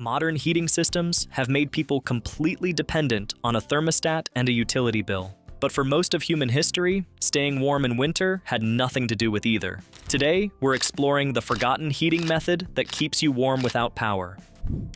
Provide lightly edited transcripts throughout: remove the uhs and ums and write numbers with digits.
Modern heating systems have made people completely dependent on a thermostat and a utility bill. But for most of human history, staying warm in winter had nothing to do with either. Today, we're exploring the forgotten heating method that keeps you warm without power.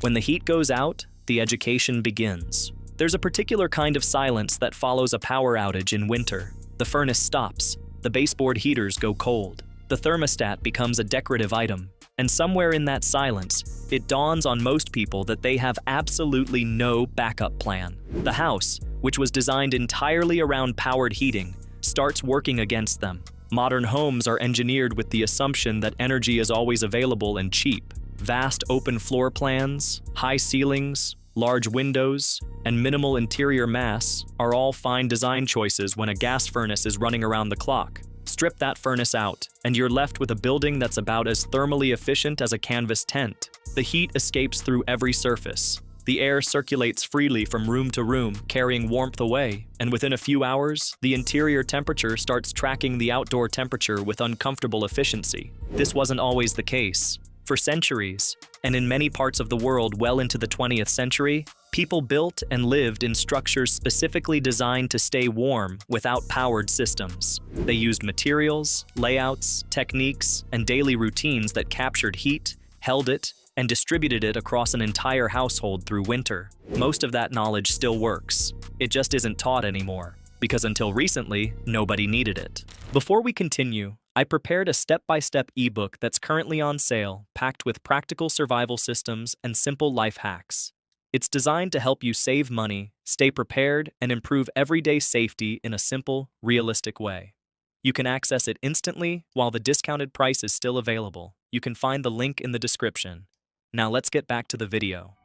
When the heat goes out, the education begins. There's a particular kind of silence that follows a power outage in winter. The furnace stops, the baseboard heaters go cold, the thermostat becomes a decorative item, and somewhere in that silence, it dawns on most people that they have absolutely no backup plan. The house, which was designed entirely around powered heating, starts working against them. Modern homes are engineered with the assumption that energy is always available and cheap. Vast open floor plans, high ceilings, large windows, and minimal interior mass are all fine design choices when a gas furnace is running around the clock. Strip that furnace out, and you're left with a building that's about as thermally efficient as a canvas tent. The heat escapes through every surface. The air circulates freely from room to room, carrying warmth away, and within a few hours, the interior temperature starts tracking the outdoor temperature with uncomfortable efficiency. This wasn't always the case. For centuries, and in many parts of the world well into the 20th century, people built and lived in structures specifically designed to stay warm without powered systems. They used materials, layouts, techniques, and daily routines that captured heat, held it, and distributed it across an entire household through winter. Most of that knowledge still works. It just isn't taught anymore, because until recently, nobody needed it. Before we continue, I prepared a step-by-step ebook that's currently on sale, packed with practical survival systems and simple life hacks. It's designed to help you save money, stay prepared, and improve everyday safety in a simple, realistic way. You can access it instantly while the discounted price is still available. You can find the link in the description. Now let's get back to the video.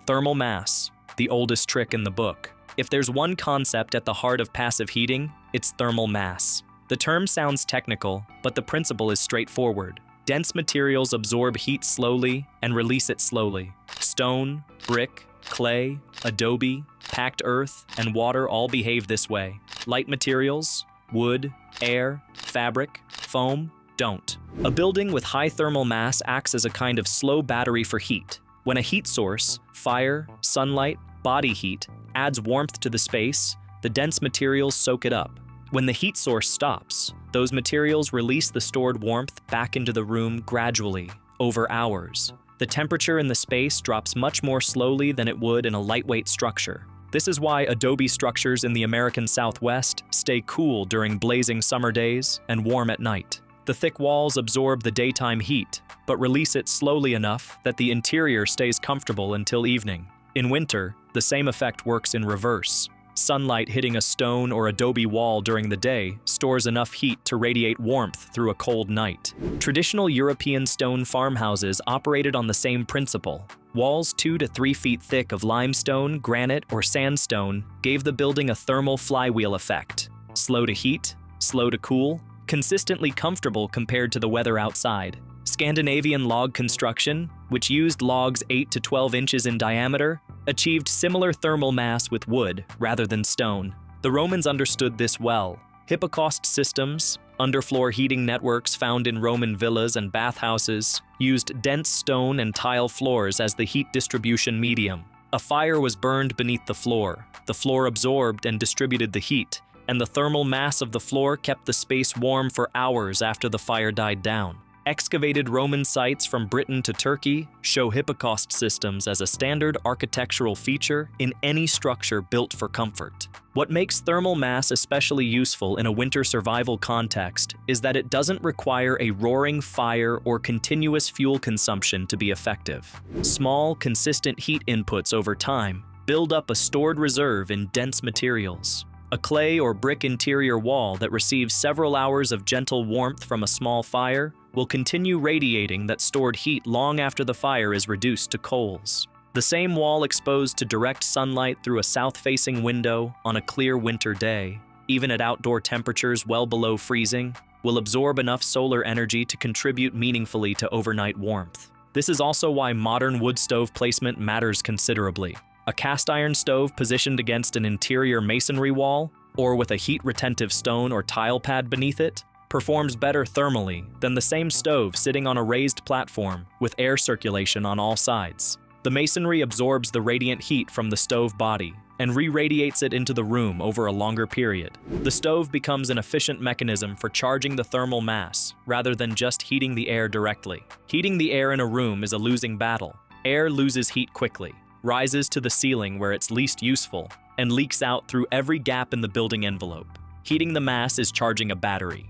Thermal mass, the oldest trick in the book. If there's one concept at the heart of passive heating, it's thermal mass. The term sounds technical, but the principle is straightforward. Dense materials absorb heat slowly and release it slowly. Stone, brick, clay, adobe, packed earth, and water all behave this way. Light materials, wood, air, fabric, foam, don't. A building with high thermal mass acts as a kind of slow battery for heat. When a heat source, fire, sunlight, body heat, adds warmth to the space, the dense materials soak it up. When the heat source stops, those materials release the stored warmth back into the room gradually, over hours. The temperature in the space drops much more slowly than it would in a lightweight structure. This is why adobe structures in the American Southwest stay cool during blazing summer days and warm at night. The thick walls absorb the daytime heat, but release it slowly enough that the interior stays comfortable until evening. In winter, the same effect works in reverse. Sunlight hitting a stone or adobe wall during the day stores enough heat to radiate warmth through a cold night. Traditional European stone farmhouses operated on the same principle. Walls 2 to 3 feet thick of limestone, granite, or sandstone gave the building a thermal flywheel effect. Slow to heat, slow to cool, consistently comfortable compared to the weather outside. Scandinavian log construction, which used logs 8 to 12 inches in diameter, achieved similar thermal mass with wood rather than stone. The Romans understood this well. Hypocaust systems, underfloor heating networks found in Roman villas and bathhouses, used dense stone and tile floors as the heat distribution medium. A fire was burned beneath the floor. The floor absorbed and distributed the heat, and the thermal mass of the floor kept the space warm for hours after the fire died down. Excavated Roman sites from Britain to Turkey show hypocaust systems as a standard architectural feature in any structure built for comfort. What makes thermal mass especially useful in a winter survival context is that it doesn't require a roaring fire or continuous fuel consumption to be effective. Small, consistent heat inputs over time build up a stored reserve in dense materials. A clay or brick interior wall that receives several hours of gentle warmth from a small fire will continue radiating that stored heat long after the fire is reduced to coals. The same wall exposed to direct sunlight through a south-facing window on a clear winter day, even at outdoor temperatures well below freezing, will absorb enough solar energy to contribute meaningfully to overnight warmth. This is also why modern wood stove placement matters considerably. A cast iron stove positioned against an interior masonry wall, or with a heat-retentive stone or tile pad beneath it, performs better thermally than the same stove sitting on a raised platform with air circulation on all sides. The masonry absorbs the radiant heat from the stove body and re-radiates it into the room over a longer period. The stove becomes an efficient mechanism for charging the thermal mass rather than just heating the air directly. Heating the air in a room is a losing battle. Air loses heat quickly, rises to the ceiling where it's least useful, and leaks out through every gap in the building envelope. Heating the mass is charging a battery.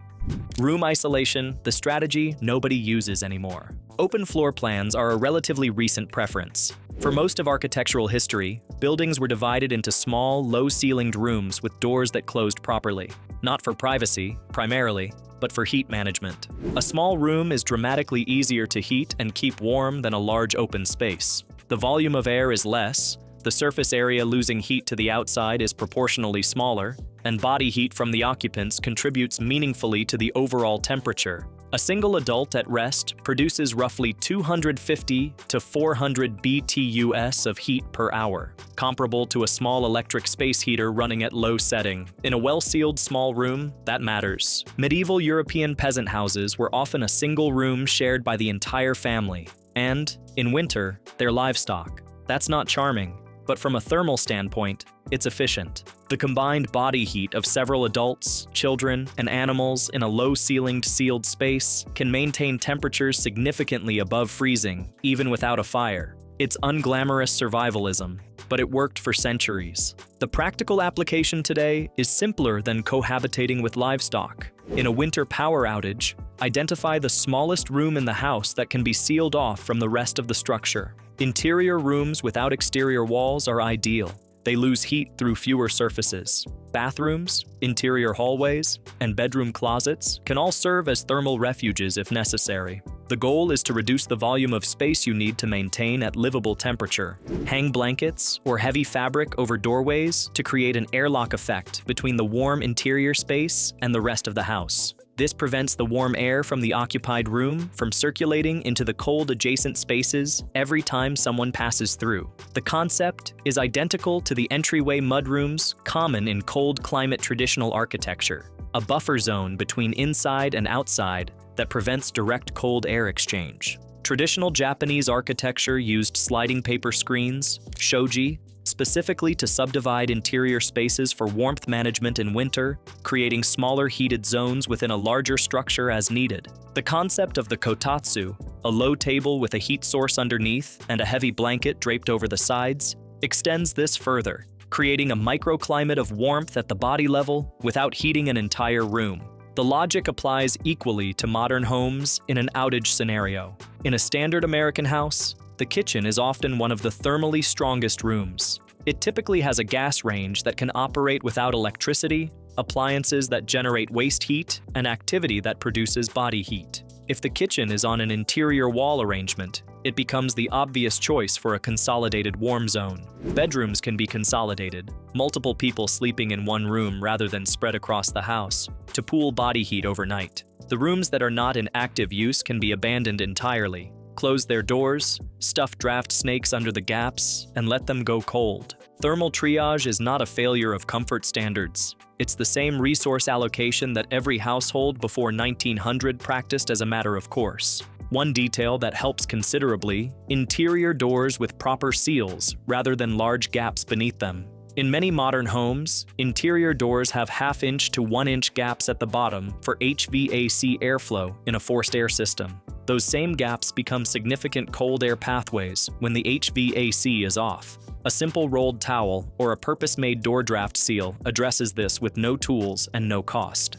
Room isolation, the strategy nobody uses anymore. Open floor plans are a relatively recent preference. For most of architectural history, buildings were divided into small, low-ceilinged rooms with doors that closed properly. Not for privacy, primarily, but for heat management. A small room is dramatically easier to heat and keep warm than a large open space. The volume of air is less, the surface area losing heat to the outside is proportionally smaller, and body heat from the occupants contributes meaningfully to the overall temperature. A single adult at rest produces roughly 250 to 400 BTUs of heat per hour, comparable to a small electric space heater running at low setting. In a well-sealed small room, that matters. Medieval European peasant houses were often a single room shared by the entire family, and, in winter, their livestock. That's not charming, but from a thermal standpoint, it's efficient. The combined body heat of several adults, children, and animals in a low-ceilinged sealed space can maintain temperatures significantly above freezing, even without a fire. It's unglamorous survivalism, but it worked for centuries. The practical application today is simpler than cohabitating with livestock. In a winter power outage, identify the smallest room in the house that can be sealed off from the rest of the structure. Interior rooms without exterior walls are ideal. They lose heat through fewer surfaces. Bathrooms, interior hallways, and bedroom closets can all serve as thermal refuges if necessary. The goal is to reduce the volume of space you need to maintain at livable temperature. Hang blankets or heavy fabric over doorways to create an airlock effect between the warm interior space and the rest of the house. This prevents the warm air from the occupied room from circulating into the cold adjacent spaces every time someone passes through. The concept is identical to the entryway mudrooms common in cold climate traditional architecture, a buffer zone between inside and outside that prevents direct cold air exchange. Traditional Japanese architecture used sliding paper screens, shoji, specifically to subdivide interior spaces for warmth management in winter, creating smaller heated zones within a larger structure as needed. The concept of the kotatsu, a low table with a heat source underneath and a heavy blanket draped over the sides, extends this further, creating a microclimate of warmth at the body level without heating an entire room. The logic applies equally to modern homes in an outage scenario. In a standard American house, the kitchen is often one of the thermally strongest rooms. It typically has a gas range that can operate without electricity, appliances that generate waste heat, and activity that produces body heat. If the kitchen is on an interior wall arrangement, it becomes the obvious choice for a consolidated warm zone. Bedrooms can be consolidated, multiple people sleeping in one room rather than spread across the house, to pool body heat overnight. The rooms that are not in active use can be abandoned entirely. Close their doors, stuff draft snakes under the gaps, and let them go cold. Thermal triage is not a failure of comfort standards. It's the same resource allocation that every household before 1900 practiced as a matter of course. One detail that helps considerably: interior doors with proper seals rather than large gaps beneath them. In many modern homes, interior doors have half-inch to 1-inch gaps at the bottom for HVAC airflow in a forced air system. Those same gaps become significant cold air pathways when the HVAC is off. A simple rolled towel or a purpose-made door draft seal addresses this with no tools and no cost.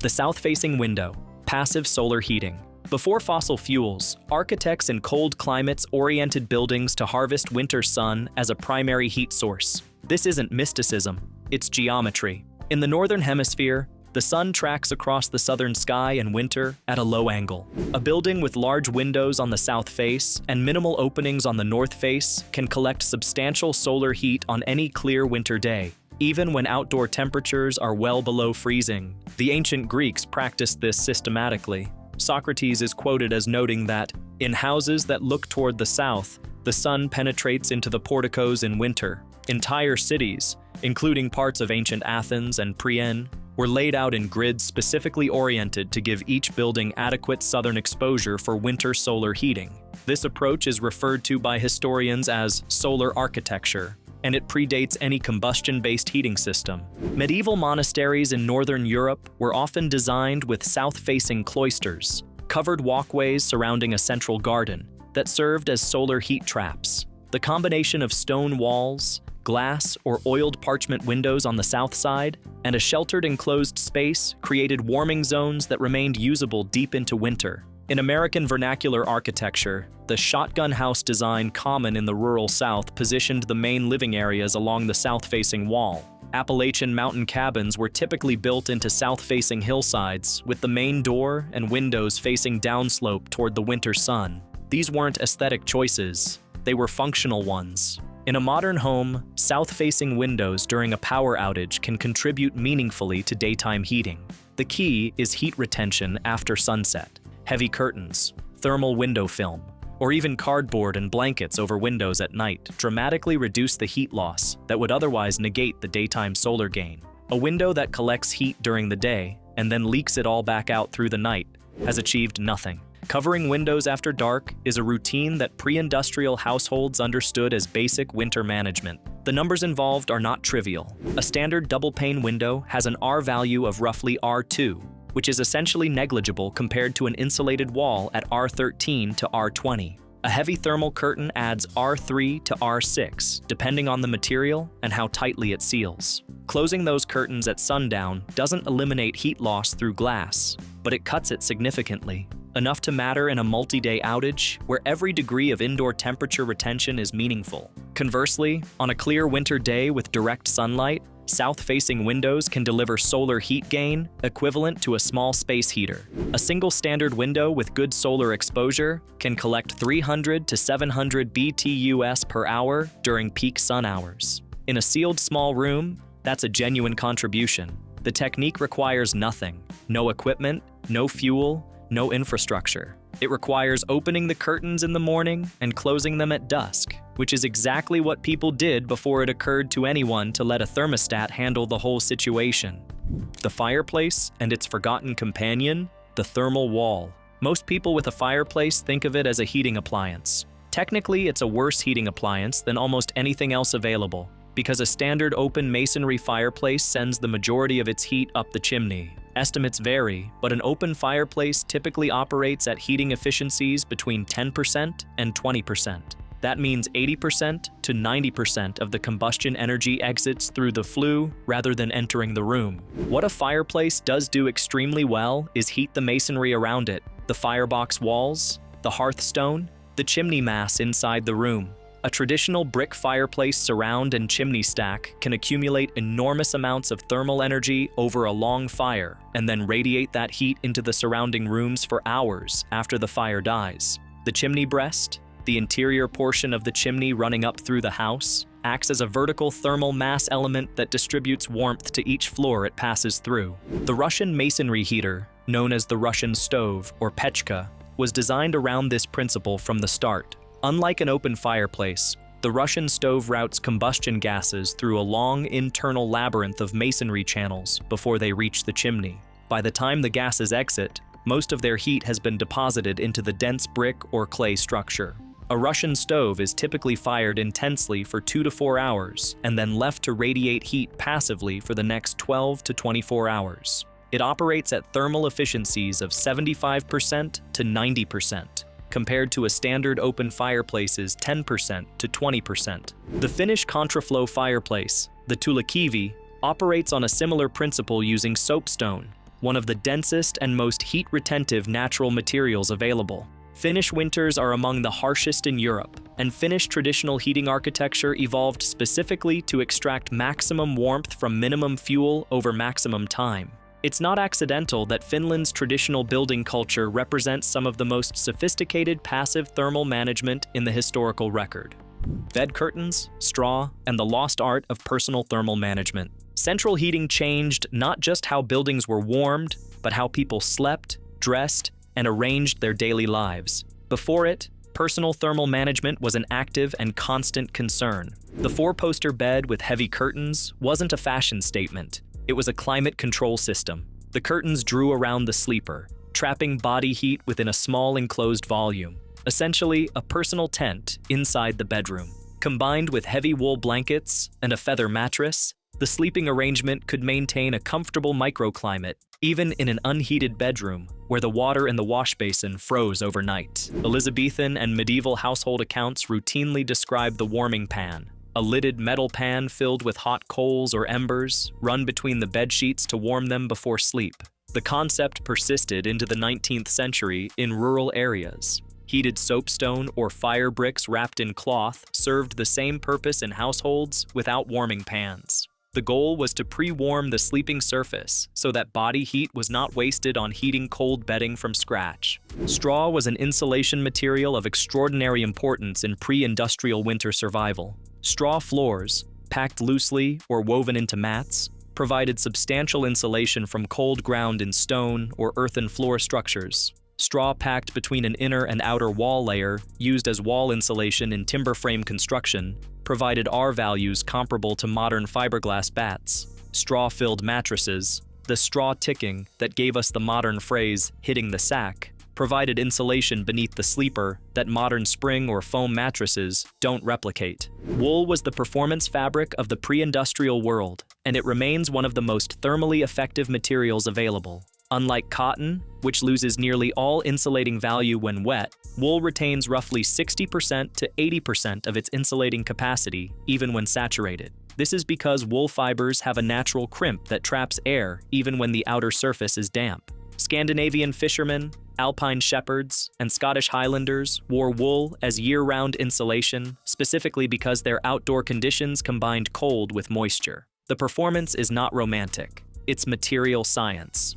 The south-facing window, passive solar heating. Before fossil fuels, architects in cold climates oriented buildings to harvest winter sun as a primary heat source. This isn't mysticism, it's geometry. In the northern hemisphere, the sun tracks across the southern sky in winter at a low angle. A building with large windows on the south face and minimal openings on the north face can collect substantial solar heat on any clear winter day, even when outdoor temperatures are well below freezing. The ancient Greeks practiced this systematically. Socrates is quoted as noting that, in houses that look toward the south, the sun penetrates into the porticos in winter. Entire cities, including parts of ancient Athens and Priene, were laid out in grids specifically oriented to give each building adequate southern exposure for winter solar heating. This approach is referred to by historians as solar architecture, and it predates any combustion-based heating system. Medieval monasteries in northern Europe were often designed with south-facing cloisters, covered walkways surrounding a central garden, that served as solar heat traps. The combination of stone walls, glass or oiled parchment windows on the south side, and a sheltered enclosed space created warming zones that remained usable deep into winter. In American vernacular architecture, the shotgun house design common in the rural South positioned the main living areas along the south-facing wall. Appalachian mountain cabins were typically built into south-facing hillsides, with the main door and windows facing downslope toward the winter sun. These weren't aesthetic choices, they were functional ones. In a modern home, south-facing windows during a power outage can contribute meaningfully to daytime heating. The key is heat retention after sunset. Heavy curtains, thermal window film, or even cardboard and blankets over windows at night dramatically reduce the heat loss that would otherwise negate the daytime solar gain. A window that collects heat during the day and then leaks it all back out through the night has achieved nothing. Covering windows after dark is a routine that pre-industrial households understood as basic winter management. The numbers involved are not trivial. A standard double-pane window has an R value of roughly R2, which is essentially negligible compared to an insulated wall at R13 to R20. A heavy thermal curtain adds R3 to R6, depending on the material and how tightly it seals. Closing those curtains at sundown doesn't eliminate heat loss through glass, but it cuts it significantly. Enough to matter in a multi-day outage where every degree of indoor temperature retention is meaningful. Conversely, on a clear winter day with direct sunlight, south-facing windows can deliver solar heat gain equivalent to a small space heater. A single standard window with good solar exposure can collect 300 to 700 BTUs per hour during peak sun hours. In a sealed small room, that's a genuine contribution. The technique requires nothing: no equipment, no fuel, no infrastructure. It requires opening the curtains in the morning and closing them at dusk, which is exactly what people did before it occurred to anyone to let a thermostat handle the whole situation. The fireplace and its forgotten companion, the thermal wall. Most people with a fireplace think of it as a heating appliance. Technically, it's a worse heating appliance than almost anything else available, because a standard open masonry fireplace sends the majority of its heat up the chimney. Estimates vary, but an open fireplace typically operates at heating efficiencies between 10% and 20%. That means 80% to 90% of the combustion energy exits through the flue rather than entering the room. What a fireplace does do extremely well is heat the masonry around it, the firebox walls, the hearthstone, the chimney mass inside the room. A traditional brick fireplace surround and chimney stack can accumulate enormous amounts of thermal energy over a long fire and then radiate that heat into the surrounding rooms for hours after the fire dies. The chimney breast, the interior portion of the chimney running up through the house, acts as a vertical thermal mass element that distributes warmth to each floor it passes through. The Russian masonry heater, known as the Russian stove or pechka, was designed around this principle from the start. Unlike an open fireplace, the Russian stove routes combustion gases through a long internal labyrinth of masonry channels before they reach the chimney. By the time the gases exit, most of their heat has been deposited into the dense brick or clay structure. A Russian stove is typically fired intensely for 2 to 4 hours and then left to radiate heat passively for the next 12 to 24 hours. It operates at thermal efficiencies of 75% to 90%. Compared to a standard open fireplace's 10% to 20%. The Finnish contraflow fireplace, the Tuulikivi, operates on a similar principle using soapstone, one of the densest and most heat-retentive natural materials available. Finnish winters are among the harshest in Europe, and Finnish traditional heating architecture evolved specifically to extract maximum warmth from minimum fuel over maximum time. It's not accidental that Finland's traditional building culture represents some of the most sophisticated passive thermal management in the historical record. Bed curtains, straw, and the lost art of personal thermal management. Central heating changed not just how buildings were warmed, but how people slept, dressed, and arranged their daily lives. Before it, personal thermal management was an active and constant concern. The four-poster bed with heavy curtains wasn't a fashion statement. It was a climate control system. The curtains drew around the sleeper, trapping body heat within a small enclosed volume, essentially a personal tent inside the bedroom. Combined with heavy wool blankets and a feather mattress, the sleeping arrangement could maintain a comfortable microclimate, even in an unheated bedroom where the water in the wash basin froze overnight. Elizabethan and medieval household accounts routinely describe the warming pan, a lidded metal pan filled with hot coals or embers, run between the bed sheets to warm them before sleep. The concept persisted into the 19th century in rural areas. Heated soapstone or fire bricks wrapped in cloth served the same purpose in households without warming pans. The goal was to pre-warm the sleeping surface so that body heat was not wasted on heating cold bedding from scratch. Straw was an insulation material of extraordinary importance in pre-industrial winter survival. Straw floors, packed loosely or woven into mats, provided substantial insulation from cold ground in stone or earthen floor structures. Straw packed between an inner and outer wall layer, used as wall insulation in timber frame construction, provided R values comparable to modern fiberglass bats. Straw-filled mattresses, the straw ticking that gave us the modern phrase, hitting the sack, provided insulation beneath the sleeper that modern spring or foam mattresses don't replicate. Wool was the performance fabric of the pre-industrial world, and it remains one of the most thermally effective materials available. Unlike cotton, which loses nearly all insulating value when wet, wool retains roughly 60% to 80% of its insulating capacity, even when saturated. This is because wool fibers have a natural crimp that traps air even when the outer surface is damp. Scandinavian fishermen, alpine shepherds, and Scottish Highlanders wore wool as year-round insulation, specifically because their outdoor conditions combined cold with moisture. The performance is not romantic, it's material science.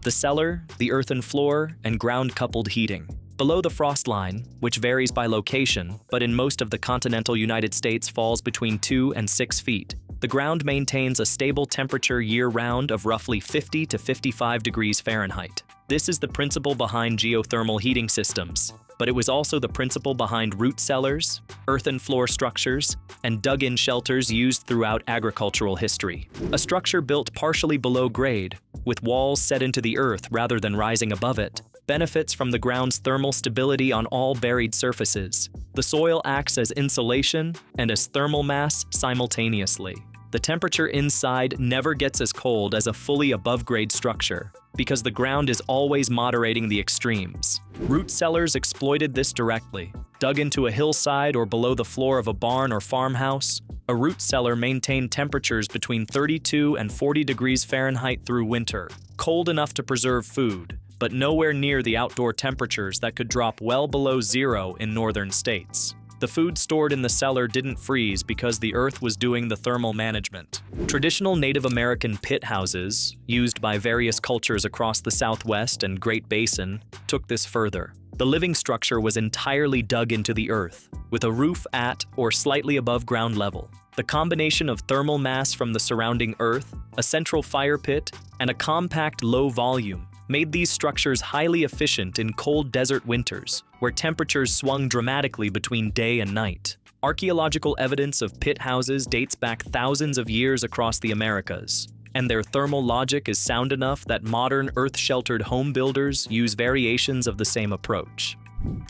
The cellar, the earthen floor, and ground-coupled heating. Below the frost line, which varies by location, but in most of the continental United States falls between 2 and 6 feet, the ground maintains a stable temperature year-round of roughly 50 to 55 degrees Fahrenheit. This is the principle behind geothermal heating systems, but it was also the principle behind root cellars, earthen floor structures, and dug-in shelters used throughout agricultural history. A structure built partially below grade, with walls set into the earth rather than rising above it, benefits from the ground's thermal stability on all buried surfaces. The soil acts as insulation and as thermal mass simultaneously. The temperature inside never gets as cold as a fully above-grade structure, because the ground is always moderating the extremes. Root cellars exploited this directly. Dug into a hillside or below the floor of a barn or farmhouse, a root cellar maintained temperatures between 32 and 40 degrees Fahrenheit through winter, cold enough to preserve food, but nowhere near the outdoor temperatures that could drop well below zero in northern states. The food stored in the cellar didn't freeze because the earth was doing the thermal management. Traditional Native American pit houses, used by various cultures across the Southwest and Great Basin, took this further. The living structure was entirely dug into the earth, with a roof at or slightly above ground level. The combination of thermal mass from the surrounding earth, a central fire pit, and a compact low volume made these structures highly efficient in cold desert winters, where temperatures swung dramatically between day and night. Archaeological evidence of pit houses dates back thousands of years across the Americas, and their thermal logic is sound enough that modern earth-sheltered home builders use variations of the same approach.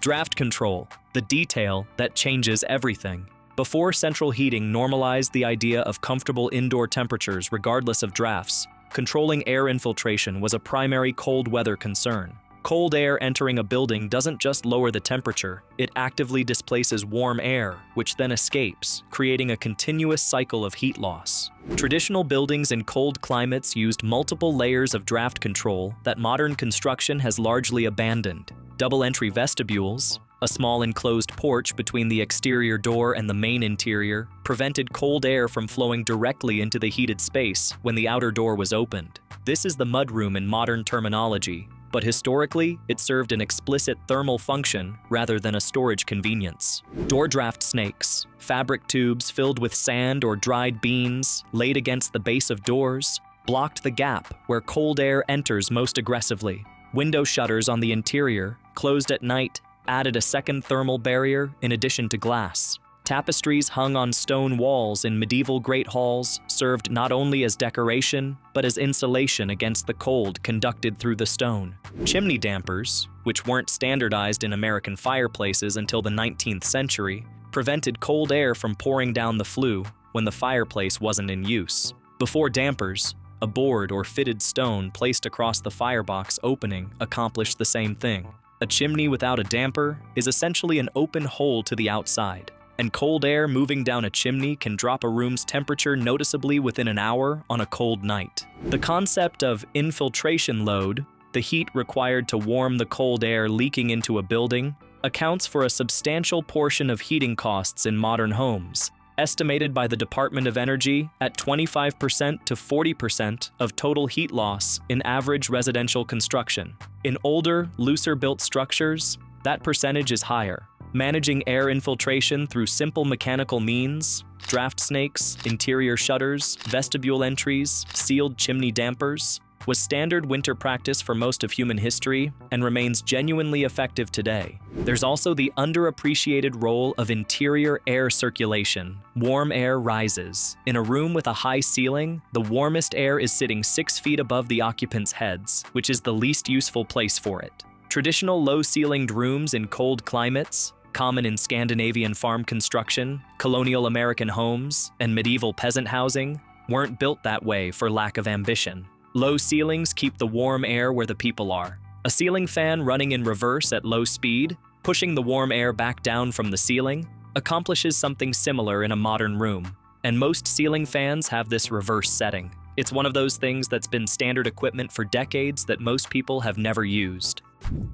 Draft control, the detail that changes everything. Before central heating normalized the idea of comfortable indoor temperatures regardless of drafts, controlling air infiltration was a primary cold weather concern. Cold air entering a building doesn't just lower the temperature, it actively displaces warm air, which then escapes, creating a continuous cycle of heat loss. Traditional buildings in cold climates used multiple layers of draft control that modern construction has largely abandoned. Double-entry vestibules, a small enclosed porch between the exterior door and the main interior, prevented cold air from flowing directly into the heated space when the outer door was opened. This is the mudroom in modern terminology, but historically, it served an explicit thermal function rather than a storage convenience. Door draft snakes, fabric tubes filled with sand or dried beans laid against the base of doors, blocked the gap where cold air enters most aggressively. Window shutters on the interior, closed at night, added a second thermal barrier in addition to glass. Tapestries hung on stone walls in medieval great halls served not only as decoration, but as insulation against the cold conducted through the stone. Chimney dampers, which weren't standardized in American fireplaces until the 19th century, prevented cold air from pouring down the flue when the fireplace wasn't in use. Before dampers, a board or fitted stone placed across the firebox opening accomplished the same thing. A chimney without a damper is essentially an open hole to the outside, and cold air moving down a chimney can drop a room's temperature noticeably within an hour on a cold night. The concept of infiltration load, the heat required to warm the cold air leaking into a building, accounts for a substantial portion of heating costs in modern homes, estimated by the Department of Energy at 25% to 40% of total heat loss in average residential construction. In older, looser-built structures, that percentage is higher. Managing air infiltration through simple mechanical means, draft snakes, interior shutters, vestibule entries, sealed chimney dampers, was standard winter practice for most of human history and remains genuinely effective today. There's also the underappreciated role of interior air circulation. Warm air rises. In a room with a high ceiling, the warmest air is sitting 6 feet above the occupants' heads, which is the least useful place for it. Traditional low-ceilinged rooms in cold climates, common in Scandinavian farm construction, colonial American homes, and medieval peasant housing, weren't built that way for lack of ambition. Low ceilings keep the warm air where the people are. A ceiling fan running in reverse at low speed, pushing the warm air back down from the ceiling, accomplishes something similar in a modern room. And most ceiling fans have this reverse setting. It's one of those things that's been standard equipment for decades that most people have never used.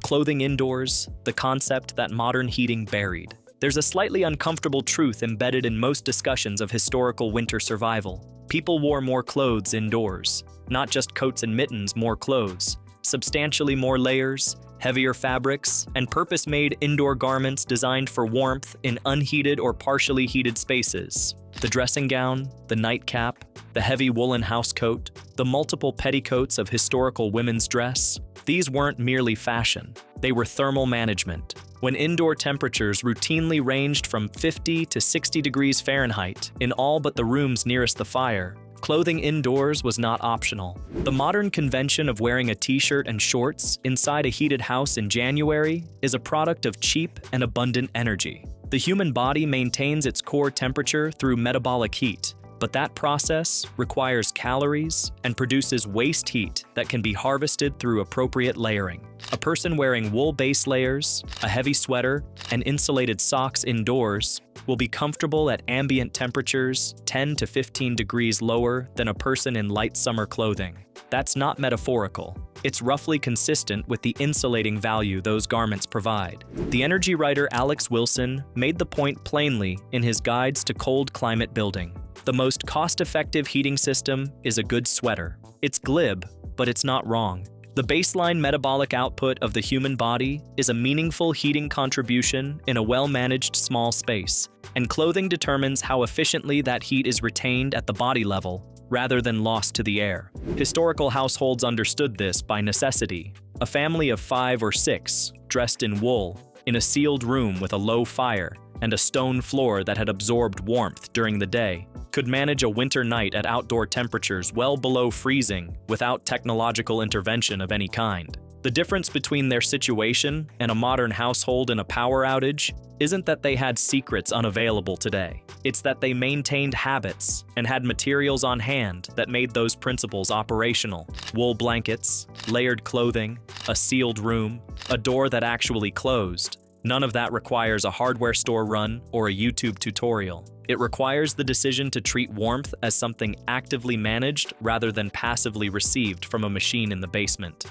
Clothing indoors, the concept that modern heating buried. There's a slightly uncomfortable truth embedded in most discussions of historical winter survival. People wore more clothes indoors. Not just coats and mittens, more clothes. Substantially more layers, heavier fabrics, and purpose-made indoor garments designed for warmth in unheated or partially heated spaces. The dressing gown, the nightcap, the heavy woolen housecoat, the multiple petticoats of historical women's dress, these weren't merely fashion. They were thermal management. When indoor temperatures routinely ranged from 50 to 60 degrees Fahrenheit in all but the rooms nearest the fire, clothing indoors was not optional. The modern convention of wearing a t-shirt and shorts inside a heated house in January is a product of cheap and abundant energy. The human body maintains its core temperature through metabolic heat, but that process requires calories and produces waste heat that can be harvested through appropriate layering. A person wearing wool base layers, a heavy sweater, and insulated socks indoors will be comfortable at ambient temperatures 10 to 15 degrees lower than a person in light summer clothing. That's not metaphorical. It's roughly consistent with the insulating value those garments provide. The energy writer Alex Wilson made the point plainly in his guides to cold climate building. The most cost-effective heating system is a good sweater. It's glib, but it's not wrong. The baseline metabolic output of the human body is a meaningful heating contribution in a well-managed small space, and clothing determines how efficiently that heat is retained at the body level, rather than lost to the air. Historical households understood this by necessity. A family of 5 or 6, dressed in wool, in a sealed room with a low fire and a stone floor that had absorbed warmth during the day, could manage a winter night at outdoor temperatures well below freezing without technological intervention of any kind. The difference between their situation and a modern household in a power outage isn't that they had secrets unavailable today. It's that they maintained habits and had materials on hand that made those principles operational. Wool blankets, layered clothing, a sealed room, a door that actually closed. None of that requires a hardware store run or a YouTube tutorial. It requires the decision to treat warmth as something actively managed rather than passively received from a machine in the basement.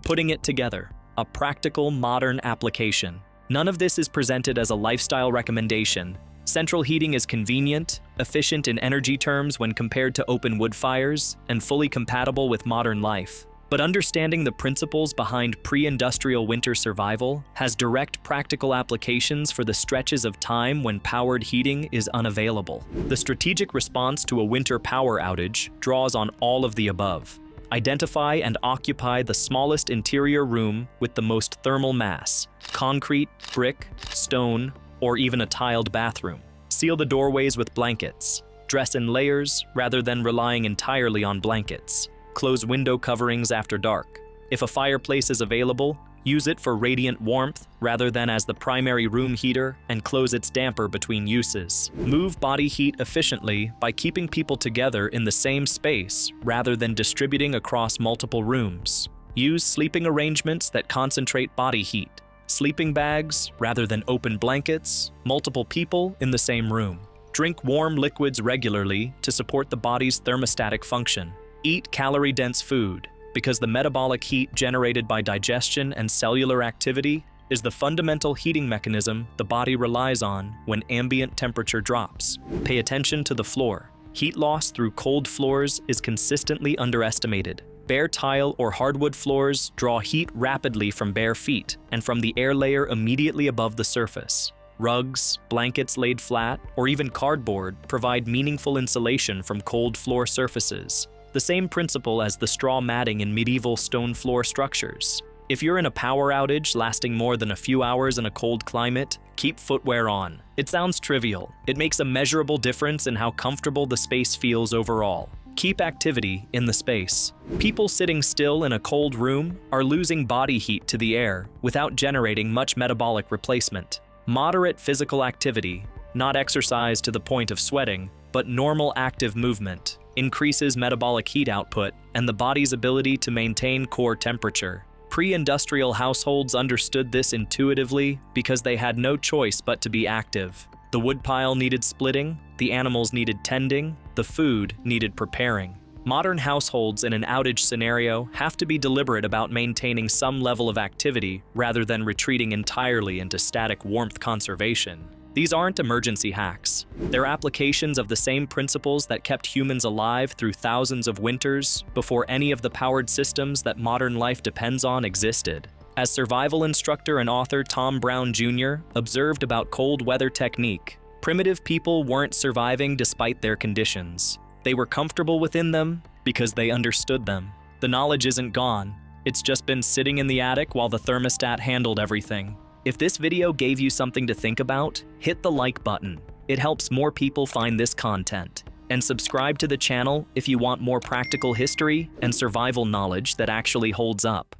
Putting it together, a practical, modern application. None of this is presented as a lifestyle recommendation. Central heating is convenient, efficient in energy terms when compared to open wood fires, and fully compatible with modern life. But understanding the principles behind pre-industrial winter survival has direct practical applications for the stretches of time when powered heating is unavailable. The strategic response to a winter power outage draws on all of the above. Identify and occupy the smallest interior room with the most thermal mass: concrete, brick, stone, or even a tiled bathroom. Seal the doorways with blankets. Dress in layers rather than relying entirely on blankets. Close window coverings after dark. If a fireplace is available, use it for radiant warmth rather than as the primary room heater, and close its damper between uses. Move body heat efficiently by keeping people together in the same space rather than distributing across multiple rooms. Use sleeping arrangements that concentrate body heat. Sleeping bags rather than open blankets, multiple people in the same room. Drink warm liquids regularly to support the body's thermostatic function. Eat calorie-dense food, because the metabolic heat generated by digestion and cellular activity is the fundamental heating mechanism the body relies on when ambient temperature drops. Pay attention to the floor. Heat loss through cold floors is consistently underestimated. Bare tile or hardwood floors draw heat rapidly from bare feet and from the air layer immediately above the surface. Rugs, blankets laid flat, or even cardboard provide meaningful insulation from cold floor surfaces. The same principle as the straw matting in medieval stone floor structures. If you're in a power outage lasting more than a few hours in a cold climate, keep footwear on. It sounds trivial. It makes a measurable difference in how comfortable the space feels overall. Keep activity in the space. People sitting still in a cold room are losing body heat to the air without generating much metabolic replacement. Moderate physical activity, not exercise to the point of sweating, but normal active movement, increases metabolic heat output and the body's ability to maintain core temperature. Pre-industrial households understood this intuitively because they had no choice but to be active. The woodpile needed splitting, the animals needed tending, the food needed preparing. Modern households in an outage scenario have to be deliberate about maintaining some level of activity rather than retreating entirely into static warmth conservation. These aren't emergency hacks. They're applications of the same principles that kept humans alive through thousands of winters before any of the powered systems that modern life depends on existed. As survival instructor and author Tom Brown Jr. observed about cold weather technique, primitive people weren't surviving despite their conditions. They were comfortable within them because they understood them. The knowledge isn't gone. It's just been sitting in the attic while the thermostat handled everything. If this video gave you something to think about, hit the like button. It helps more people find this content. And subscribe to the channel if you want more practical history and survival knowledge that actually holds up.